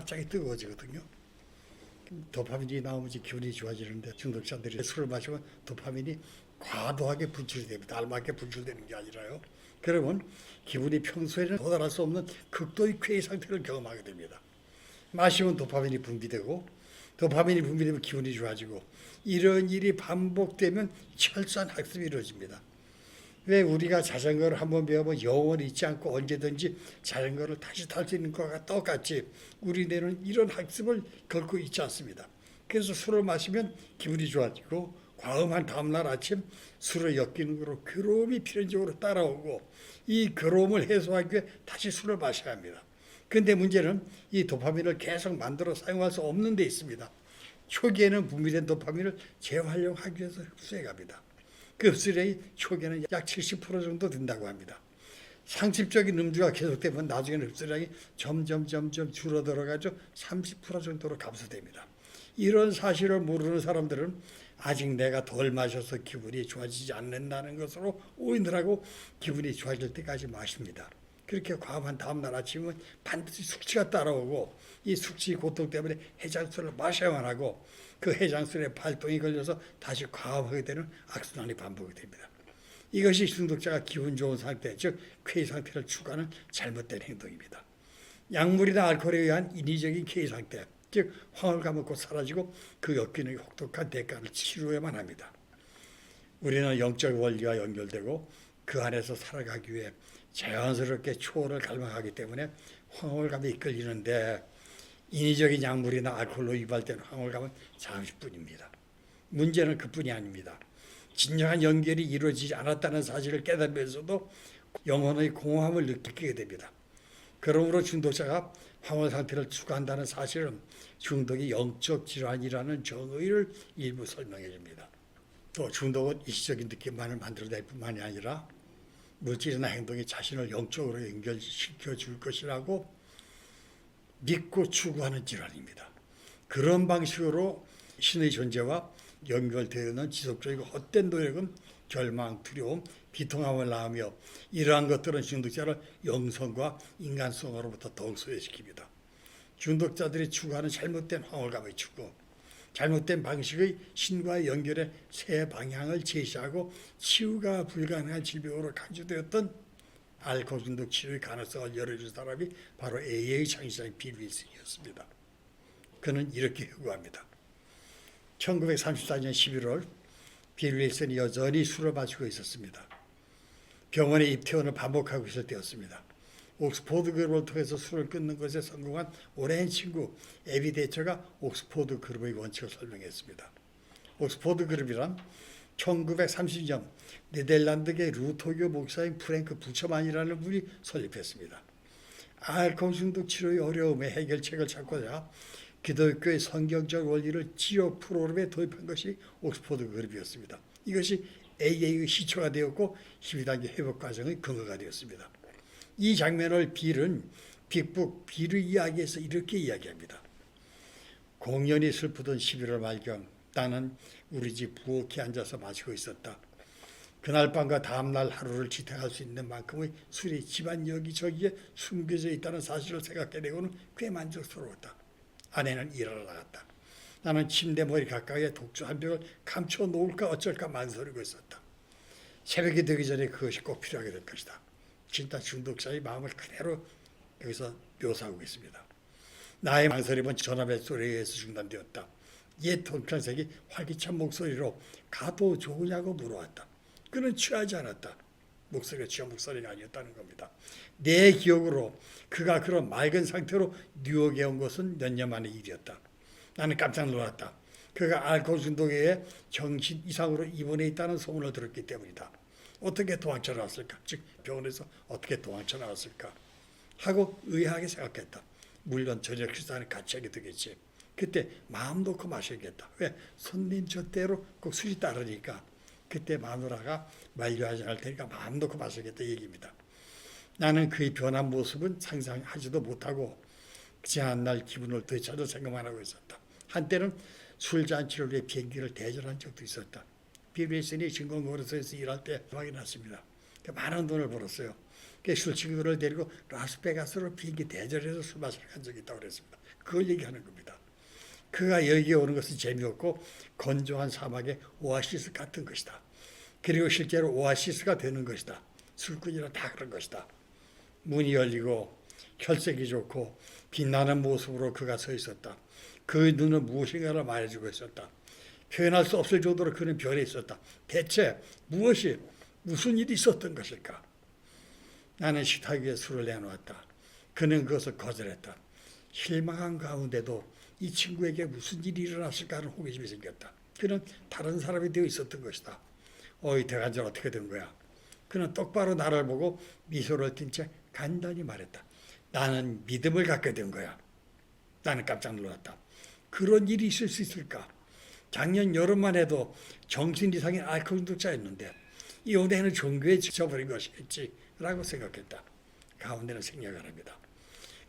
갑자기 뜨거워지거든요. 도파민이 나오면 기분이 좋아지는데 중독자들이 술을 마시면 도파민이 과도하게 분출이 됩니다. 알맞게 분출되는 게 아니라요. 그러면 기분이 평소에는 도달할 수 없는 극도의 쾌의 상태를 경험하게 됩니다. 마시면 도파민이 분비되고 도파민이 분비되면 기분이 좋아지고 이런 일이 반복되면 철저한 학습이 이루어집니다. 왜 우리가 자전거를 한번 배우면 영원히 잊지 않고 언제든지 자전거를 다시 탈 수 있는 것과 똑같이 우리는 이런 학습을 결코 잊지 않습니다. 그래서 술을 마시면 기분이 좋아지고 과음한 다음날 아침 술을 엮이는 거로 괴로움이 필연적으로 따라오고 이 괴로움을 해소하기 위해 다시 술을 마셔야 합니다. 그런데 문제는 이 도파민을 계속 만들어 사용할 수 없는 데 있습니다. 초기에는 분비된 도파민을 재활용하기 위해서 흡수해 갑니다. 그 흡수량이 초기에는 약 70% 정도 된다고 합니다. 상습적인 음주가 계속되면 나중에는 흡수량이 점점 줄어들어가지고 30% 정도로 감소됩니다. 이런 사실을 모르는 사람들은 아직 내가 덜 마셔서 기분이 좋아지지 않는다는 것으로 오인을 하고 기분이 좋아질 때까지 마십니다. 그렇게 과음한 다음날 아침은 반드시 숙취가 따라오고 이 숙취 고통 때문에 해장술을 마셔야만 하고 그 해장술에 발동이 걸려서 다시 과음하게 되는 악순환이 반복이 됩니다. 이것이 중독자가 기분 좋은 상태, 즉 쾌의 상태를 추구하는 잘못된 행동입니다. 약물이나 알코올에 의한 인위적인 쾌의 상태, 즉 황홀감 먹고 사라지고 그 엮이는 혹독한 대가를 치루어야만 합니다. 우리는 영적 원리와 연결되고 그 안에서 살아가기 위해 자연스럽게 초월을 갈망하기 때문에 황홀감에 이끌리는데 인위적인 약물이나 알코올로 유발된 황홀감은 잠시뿐입니다. 문제는 그뿐이 아닙니다. 진정한 연결이 이루어지지 않았다는 사실을 깨달으면서도 영혼의 공허함을 느끼게 됩니다. 그러므로 중독자가 황홀 상태를 추구한다는 사실은 중독이 영적 질환이라는 정의를 일부 설명해 줍니다. 또 중독은 일시적인 느낌만을 만들어낼 뿐만이 아니라 물질이나 행동이 자신을 영적으로 연결시켜 줄 것이라고 믿고 추구하는 질환입니다. 그런 방식으로 신의 존재와 연결되는 지속적이고 헛된 노력은 절망, 두려움, 비통함을 낳으며 이러한 것들은 중독자를 영성과 인간성으로부터 더욱 소외시킵니다. 중독자들이 추구하는 잘못된 황홀감의 추구, 잘못된 방식의 신과의 연결의 새 방향을 제시하고 치유가 불가능한 질병으로 간주되었던 알코올 중독 치료의 가능성을 열어준 사람이 바로 AA의 창시자인 빌 윌슨이었습니다. 그는 이렇게 요구합니다. 1934년 11월 빌 윌슨이 여전히 술을 마시고 있었습니다. 병원에 입퇴원을 반복하고 있을 때였습니다. 옥스포드 그룹을 통해서 술을 끊는 것에 성공한 오랜 친구 에비 대처가 옥스포드 그룹의 원칙을 설명했습니다. 옥스포드 그룹이란 1930년 네덜란드계 루터교 목사인 프랭크 부처만이라는 분이 설립했습니다. 알코올 중독 치료의 어려움의 해결책을 찾고자 기독교의 성경적 원리를 치료 프로그램에 도입한 것이 옥스포드 그룹이었습니다. 이것이 AA의 시초가 되었고 12단계 회복 과정의 근거가 되었습니다. 이 장면을 빌은 빅북 빌의 이야기에서 이렇게 이야기합니다. 공연히 슬프던 11월 말경 나는 우리 집 부엌에 앉아서 마시고 있었다. 그날 밤과 다음날 하루를 지탱할 수 있는 만큼의 술이 집안 여기저기에 숨겨져 있다는 사실을 생각해 내고는 꽤 만족스러웠다. 아내는 일하러 나갔다. 나는 침대 머리 가까이에 독주 한 병을 감춰 놓을까 어쩔까 망설이고 있었다. 새벽이 되기 전에 그것이 꼭 필요하게 될 것이다. 진짜 중독자의 마음을 그대로 여기서 묘사하고 있습니다. 나의 망설임은 전화벨 소리에 의해서 중단되었다. 옛 동창생이 활기찬 목소리로 가도 좋으냐고 물어왔다. 그는 취하지 않았다. 목소리가 취한 목소리가 아니었다는 겁니다. 내 기억으로 그가 그런 맑은 상태로 뉴욕에 온 것은 몇 년 만의 일이었다. 나는 깜짝 놀랐다. 그가 알코올 중독에 의해 정신 이상으로 입원해 있다는 소문을 들었기 때문이다. 어떻게 도망쳐 나왔을까? 즉 병원에서 어떻게 도망쳐 나왔을까? 하고 의아하게 생각했다. 물론 저녁 식사는 같이 하게 되겠지. 그때 마음 놓고 마셔야겠다. 왜? 손님 젖대로 꼭 술이 따르니까. 그때 마누라가 만류하지 않을 테니까 마음 놓고 마셔야겠다 얘기입니다. 나는 그의 변한 모습은 상상하지도 못하고 지난날 기분을 되찾아 생각만 하고 있었다. 한때는 술잔치를 위해 비행기를 대절한 적도 있었다. 빌 윌슨이 증권거래소에서 일할 때 확인했습니다. 많은 돈을 벌었어요. 술 친구들을 데리고 라스베가스로 비행기 대절해서 술 마시러 간 적이 있다고 그랬습니다. 그걸 얘기하는 겁니다. 그가 여기에 오는 것은 재미없고 건조한 사막의 오아시스 같은 것이다. 그리고 실제로 오아시스가 되는 것이다. 술꾼이라 다 그런 것이다. 문이 열리고 혈색이 좋고 빛나는 모습으로 그가 서 있었다. 그 눈은 무엇인가를 말해주고 있었다. 표현할 수 없을 정도로 그는 변해 있었다. 대체 무슨 일이 있었던 것일까? 나는 식탁 위에 술을 내놓았다. 그는 그것을 거절했다. 실망한 가운데도 이 친구에게 무슨 일이 일어났을까 하는 호기심이 생겼다. 그는 다른 사람이 되어 있었던 것이다. 어이 대간절 어떻게 된 거야? 그는 똑바로 나를 보고 미소를 띤 채 간단히 말했다. 나는 믿음을 갖게 된 거야. 나는 깜짝 놀랐다. 그런 일이 있을 수 있을까? 작년 여름만 해도 정신 이상의 알코올 중독자였는데 이번에는 종교에 지쳐버린 것이겠지라고 생각했다. 가운데는 생략을 합니다.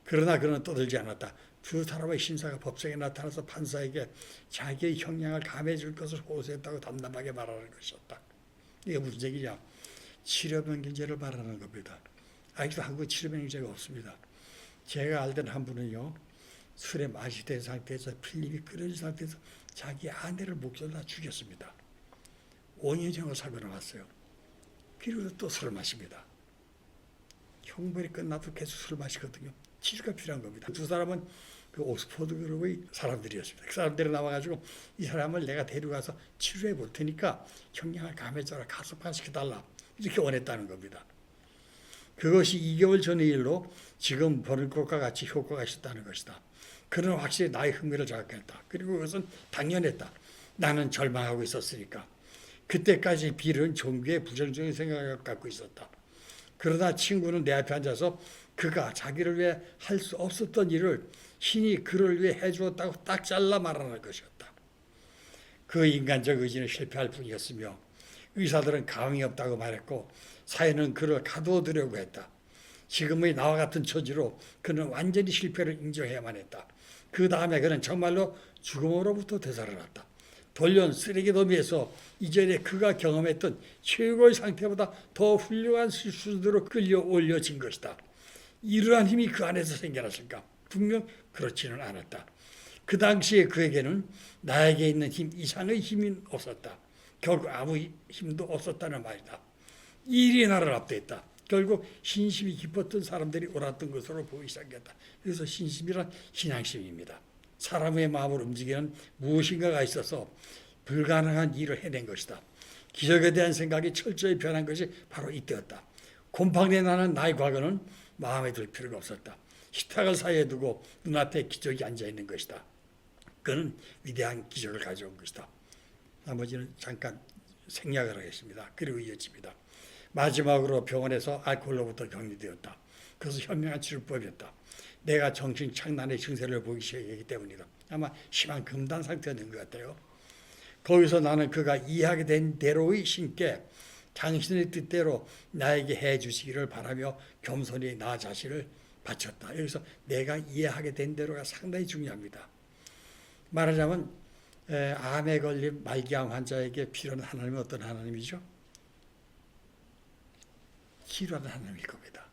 그러나 그는 떠들지 않았다. 두 사람의 신사가 법정에 나타나서 판사에게 자기의 형량을 감해해 줄 것을 호소했다고 담담하게 말하는 것이었다. 이게 무슨 얘기냐? 치료병기제를 말하는 겁니다. 아직도 한국에 치료병기제가 없습니다. 제가 알던 한 분은요. 술에 맛이 된 상태에서 필립이 끓여진 상태에서 자기 아내를 목전에다 죽였습니다. 5년형을 살고 나왔어요. 그리고 또 술을 마십니다. 형벌이 끝나도 계속 술을 마시거든요. 치료가 필요한 겁니다. 두 사람은 그 옥스퍼드 그룹의 사람들이었습니다. 그 사람들이 나와가지고 이 사람을 내가 데려가서 치료해 볼 테니까 형량을 감해줘라, 가석방시켜달라 이렇게 원했다는 겁니다. 그것이 2개월 전의 일로 지금 버는 것과 같이 효과가 있었다는 것이다. 그는 확실히 나의 흥미를 자극했다. 그리고 그것은 당연했다. 나는 절망하고 있었으니까. 그때까지 빌은 종교에 부정적인 생각을 갖고 있었다. 그러다 친구는 내 앞에 앉아서 그가 자기를 위해 할 수 없었던 일을 신이 그를 위해 해주었다고 딱 잘라 말하는 것이었다. 그 인간적 의지는 실패할 뿐이었으며 의사들은 감이 없다고 말했고 사회는 그를 가두어두려고 했다. 지금의 나와 같은 처지로 그는 완전히 실패를 인정해야만 했다. 그 다음에 그는 정말로 죽음으로부터 되살아났다. 돌연 쓰레기 더미에서 이전에 그가 경험했던 최고의 상태보다 더 훌륭한 수준으로 끌려 올려진 것이다. 이러한 힘이 그 안에서 생겨났을까? 분명 그렇지는 않았다. 그 당시에 그에게는 나에게 있는 힘 이상의 힘이 없었다. 결국 아무 힘도 없었다는 말이다. 이 일이 나를 압도했다. 결국 신심이 깊었던 사람들이 옳았던 것으로 보이기 시작했다. 그래서 신심이란 신앙심입니다. 사람의 마음을 움직이는 무엇인가가 있어서 불가능한 일을 해낸 것이다. 기적에 대한 생각이 철저히 변한 것이 바로 이때였다. 곰팡이 나는 나의 과거는 마음에 들 필요가 없었다. 식탁을 사이에 두고 눈앞에 기적이 앉아있는 것이다. 그는 위대한 기적을 가져온 것이다. 나머지는 잠깐 생략을 하겠습니다. 그리고 이어집니다. 마지막으로 병원에서 알코올로부터 격리되었다. 그것은 현명한 치료법이었다. 내가 정신 착란의 증세를 보기 시작했기 때문이다. 아마 심한 금단 상태였는 것 같아요. 거기서 나는 그가 이해하게 된 대로의 신께 당신의 뜻대로 나에게 해 주시기를 바라며 겸손히 나 자신을 바쳤다. 여기서 내가 이해하게 된 대로가 상당히 중요합니다. 말하자면 암에 걸린 말기암 환자에게 필요한 하나님은 어떤 하나님이죠? 치료하는 하나님일 겁니다.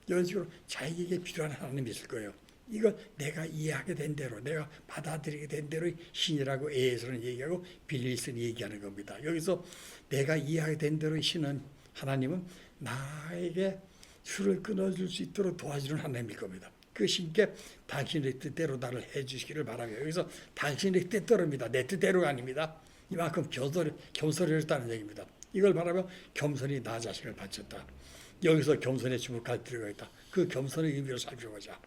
이런 식으로 자기에게 필요한 하나님이 있을 거예요. 이걸 내가 이해하게 된 대로, 내가 받아들이게 된 대로의 신이라고 에에서는 얘기하고 빌리스는 얘기하는 겁니다. 여기서 내가 이해하게 된 대로의 신은, 하나님은 나에게 술을 끊어줄 수 있도록 도와주는 하나님일 겁니다. 그 신께 당신의 뜻대로 나를 해주시기를 바라며, 여기서 당신의 뜻대로입니다. 내 뜻대로가 아닙니다. 이만큼 겸손했다는 얘기입니다. 이걸 바라며 겸손히 나 자신을 바쳤다. 여기서 겸손에 주목할 필요가 있다. 그 겸손의 의미를 살펴보자.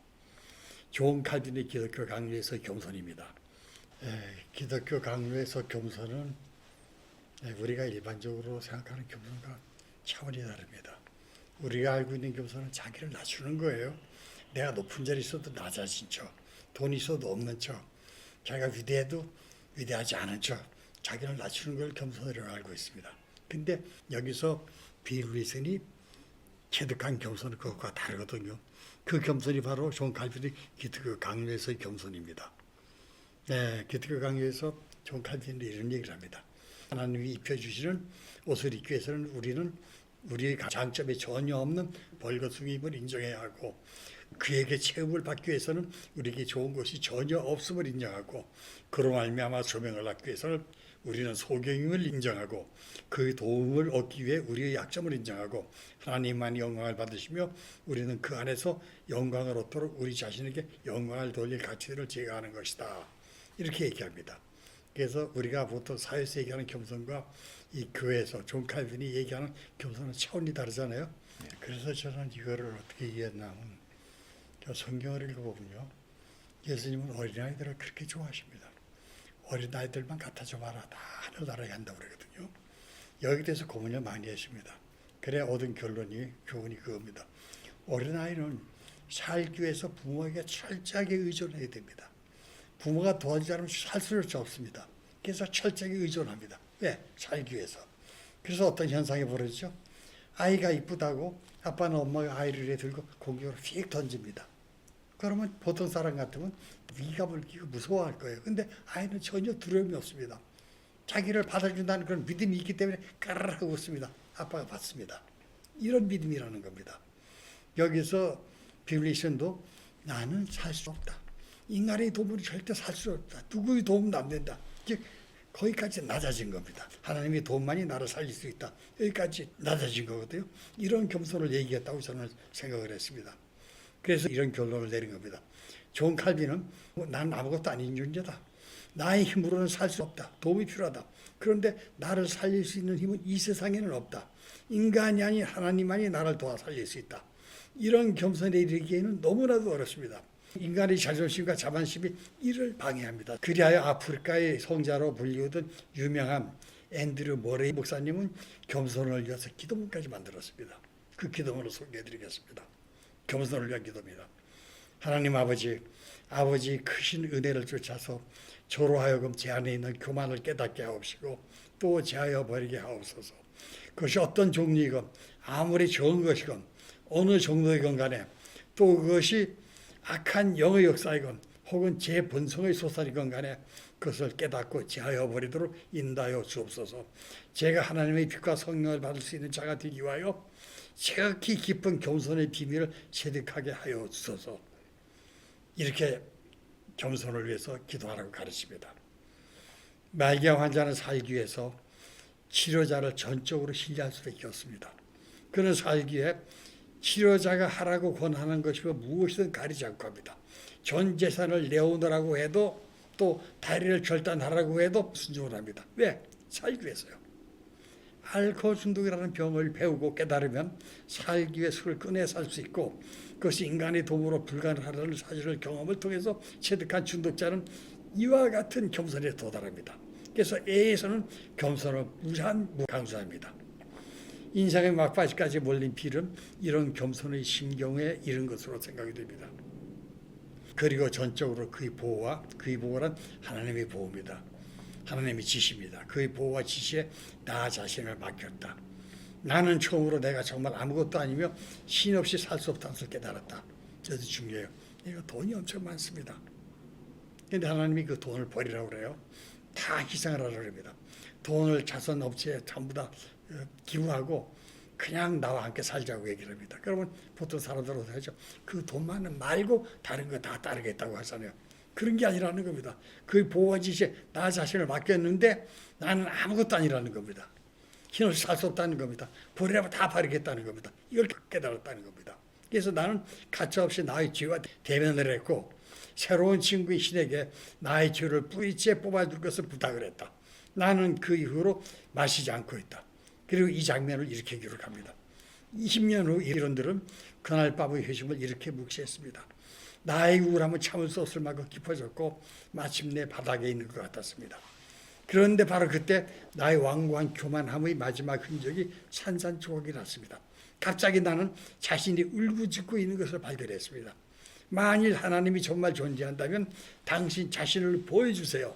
존 칼빈의 기독교 강요에서 겸손입니다. 기독교 강요에서 겸손은 우리가 일반적으로 생각하는 겸손과 차원이 다릅니다. 우리가 알고 있는 겸손은 자기를 낮추는 거예요. 내가 높은 자리에 있어도 낮아진 척, 돈이 있어도 없는 척, 자기가 위대해도 위대하지 않은 척, 자기를 낮추는 걸 겸손이라고 알고 있습니다. 근데 여기서 빌 윌슨이 체득한 겸손은 그것과 다르거든요. 그 겸손이 바로 존 칼빈의 기독교 강요에서의 겸손입니다. 기독교 강요에서 존 칼빈은 이런 얘기를 합니다. 하나님이 입혀주시는 옷을 입기 위해서는 우리는 우리의 장점이 전혀 없는 벌거숭이임을 인정해야 하고, 그에게 체험을 받기 위해서는 우리에게 좋은 것이 전혀 없음을 인정하고, 그로 말미암아 조명을 받기 위해서는 우리는 소경임을 인정하고, 그 도움을 얻기 위해 우리의 약점을 인정하고, 하나님만이 영광을 받으시며 우리는 그 안에서 영광을 얻도록 우리 자신에게 영광을 돌릴 가치들을 제거하는 것이다. 이렇게 얘기합니다. 그래서 우리가 보통 사회에서 얘기하는 겸손과 이 교회에서 존 칼빈이 얘기하는 겸손은 차원이 다르잖아요. 그래서 저는 이거를 어떻게 이해했냐면, 성경을 읽어보면요, 예수님은 어린아이들을 그렇게 좋아하십니다. 어린아이들만 갖다줘 봐라, 다 하늘나라에 간다고 그러거든요. 여기 대해서 고민을 많이 했습니다. 그래 얻은 교훈이 그겁니다. 어린아이는 살기 위해서 부모에게 철저하게 의존해야 됩니다. 부모가 도와주지 않으면 살 수밖에 없습니다. 그래서 철저하게 의존합니다. 왜? 살기 위해서. 그래서 어떤 현상이 벌어지죠? 아이가 이쁘다고 아빠는 엄마가 아이를 이렇게 들고 공격으로 휙 던집니다. 그러면 보통 사람 같으면 위압을 끼고 무서워할 거예요. 근데 아이는 전혀 두려움이 없습니다. 자기를 받아준다는 그런 믿음이 있기 때문에 까르르 하고 웃습니다. 아빠가 받습니다. 이런 믿음이라는 겁니다. 여기서 비블리션도 나는 살 수 없다. 인간의 도움은 절대 살 수 없다. 누구의 도움도 안 된다. 즉 거기까지 낮아진 겁니다. 하나님의 도움만이 나를 살릴 수 있다. 여기까지 낮아진 거거든요. 이런 겸손을 얘기했다고 저는 생각을 했습니다. 그래서 이런 결론을 내린 겁니다. 존 칼빈은 나는 아무것도 아닌 존재다. 나의 힘으로는 살 수 없다. 도움이 필요하다. 그런데 나를 살릴 수 있는 힘은 이 세상에는 없다. 인간이 아닌 하나님만이 나를 도와 살릴 수 있다. 이런 겸손에 이르기에는 너무나도 어렵습니다. 인간의 자존심과 자만심이 이를 방해합니다. 그리하여 아프리카의 성자로 불리우던 유명한 앤드류 모레이 목사님은 겸손을 위해서 기도문까지 만들었습니다. 그 기도문을 소개해드리겠습니다. 겸손을 위한 기도입니다. 하나님 아버지 크신 은혜를 쫓아서 저로 하여금 제 안에 있는 교만을 깨닫게 하옵시고 또 제하여 버리게 하옵소서. 그것이 어떤 종류이건 아무리 좋은 것이건 어느 정도이건 간에 또 그것이 악한 영의 역사이건 혹은 제 본성의 소설이건 간에 그것을 깨닫고 제하여 버리도록 인도하여 주옵소서. 제가 하나님의 빛과 성령을 받을 수 있는 자가 되기 위하여 지극히 깊은 겸손의 비밀을 체득하게 하여 주소서. 이렇게 겸손을 위해서 기도하라고 가르칩니다. 말기암 환자는 살기 위해서 치료자를 전적으로 신뢰할 수밖에 없습니다. 그는 살기 위해 치료자가 하라고 권하는 것이고 무엇이든 가리지 않고 합니다. 전 재산을 내오느라고 해도 또 다리를 절단하라고 해도 순종을 합니다. 왜? 살기 위해서요. 알코올 중독이라는 병을 배우고 깨달으면 살기 위해 술을 꺼내 살 수 있고 그것이 인간의 도움으로 불가능하다는 사실을 경험을 통해서 체득한 중독자는 이와 같은 겸손에 도달합니다. 그래서 A에서는 겸손을 무한 강조합니다. 인생의 막바지까지 몰린 필은 이런 겸손의 심경에 이른 것으로 생각이 됩니다. 그리고 전적으로 그의 보호란 하나님의 보호입니다. 하나님의 지시입니다. 그의 보호와 지시에 나 자신을 맡겼다. 나는 처음으로 내가 정말 아무것도 아니며 신 없이 살 수 없다는 것을 깨달았다. 그래서 중요해요. 이거 돈이 엄청 많습니다. 그런데 하나님이 그 돈을 버리라고 그래요. 다 희생을 하라고 합니다. 돈을 자선 업체에 전부 다 기부하고 그냥 나와 함께 살자고 얘기를 합니다. 그러면 보통 사람들은 하죠. 그 돈만은 말고 다른 거 다 따르겠다고 하잖아요. 그런 게 아니라는 겁니다. 그 보호와 지시에 나 자신을 맡겼는데 나는 아무것도 아니라는 겁니다. 힘없이 살 수 없다는 겁니다. 버리라면 다 버리겠다는 겁니다. 이걸 깨달았다는 겁니다. 그래서 나는 가차없이 나의 죄와 대면을 했고 새로운 친구의 신에게 나의 죄를 뿌리째 뽑아줄 것을 부탁을 했다. 나는 그 이후로 마시지 않고 있다. 그리고 이 장면을 이렇게 기록합니다. 20년 후 이런들은 그날 밤의 회심을 이렇게 묵시했습니다. 나의 우울함은 참을 수 없을 만큼 깊어졌고 마침내 바닥에 있는 것 같았습니다. 그런데 바로 그때 나의 완고한 교만함의 마지막 흔적이 산산조각이 났습니다. 갑자기 나는 자신이 울부짖고 있는 것을 발견했습니다. 만일 하나님이 정말 존재한다면 당신 자신을 보여주세요.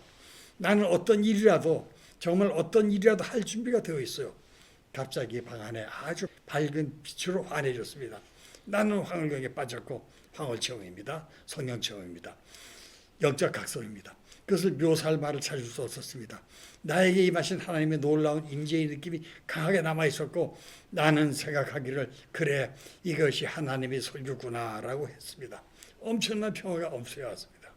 나는 어떤 일이라도 정말 어떤 일이라도 할 준비가 되어 있어요. 갑자기 방 안에 아주 밝은 빛으로 환해졌습니다. 나는 황홀경에 빠졌고 황홀체험입니다. 성령체험입니다. 영적 각성입니다. 그것을 묘사할 말을 찾을 수 없었습니다. 나에게 임하신 하나님의 놀라운 임재의 느낌이 강하게 남아 있었고 나는 생각하기를 그래 이것이 하나님의 설교구나라고 했습니다. 엄청난 평화가 엄수해 왔습니다.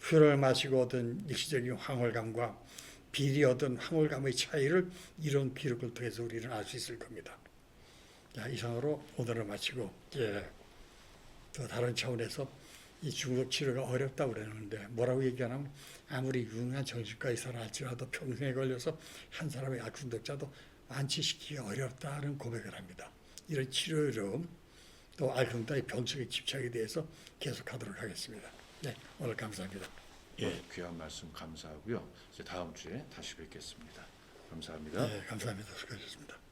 술을 마시고 얻은 일시적인 황홀감과 비리 얻은 황홀감의 차이를 이런 기록을 통해서 우리는 알 수 있을 겁니다. 자, 이상으로 오늘을 마치고 또 다른 차원에서 이 중독 치료가 어렵다고 그러는데 뭐라고 얘기하냐면 아무리 유능한 정신과 의사라 할지라도 평생에 걸려서 한 사람의 중독자도 완치시키기 어렵다는 고백을 합니다. 이런 치료 어려움 또 알콩달의 병적인 집착에 대해서 계속하도록 하겠습니다. 네, 오늘 감사합니다. 예, 귀한 말씀 감사하고요. 이제 다음 주에 다시 뵙겠습니다. 감사합니다. 네, 감사합니다. 수고하셨습니다.